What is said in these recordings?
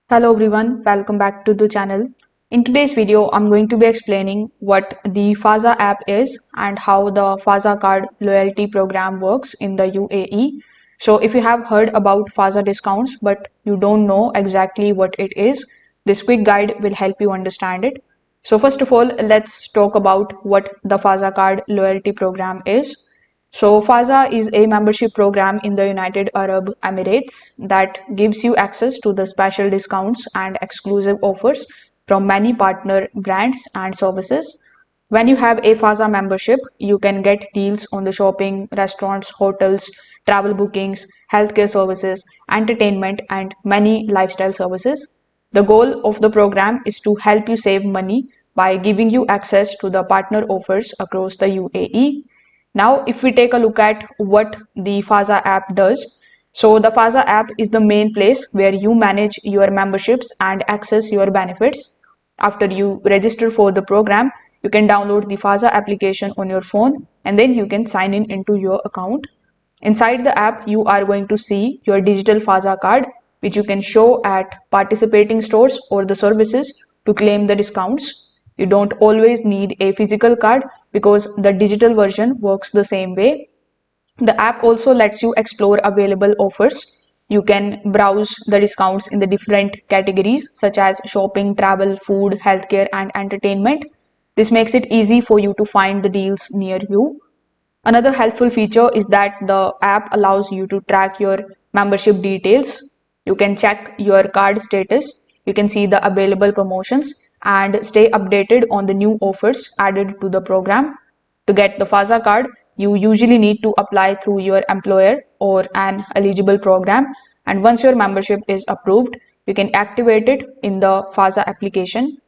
Hello everyone, welcome back to the channel. In today's video, I'm going to be explaining what the Fazaa app is and how the Fazaa Card Loyalty Program works in the UAE. So if you have heard about Fazaa discounts but you don't know exactly what it is, this quick guide will help you understand it. So first of all, let's talk about what the Fazaa Card Loyalty Program is. So Fazaa is a membership program in the United Arab Emirates that gives you access to the special discounts and exclusive offers from many partner brands and services. When you have a Fazaa membership, you can get deals on the shopping, restaurants, hotels, travel bookings, healthcare services, entertainment, and many lifestyle services. The goal of the program is to help you save money by giving you access to the partner offers across the UAE. Now, if we take a look at what the Fazaa app does, so the Fazaa app is the main place where you manage your memberships and access your benefits. After you register for the program, you can download the Fazaa application on your phone and then you can sign in into your account. Inside the app, you are going to see your digital Fazaa card, which you can show at participating stores or the services to claim the discounts. You don't always need a physical card because the digital version works the same way. The app also lets you explore available offers. You can browse the discounts in the different categories such as shopping, travel, food, healthcare, and entertainment. This makes it easy for you to find the deals near you. Another helpful feature is that the app allows you to track your membership details. You can check your card status, you can see the available promotions, and stay updated on the new offers added to the program. To get the Fazaa card, you usually need to apply through your employer or an eligible program. And once your membership is approved, you can activate it in the Fazaa application.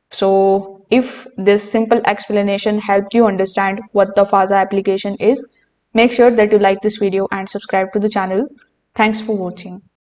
So if this simple explanation helped you understand what the Fazaa application is, make sure that you like this video and subscribe to the channel. Thanks for watching.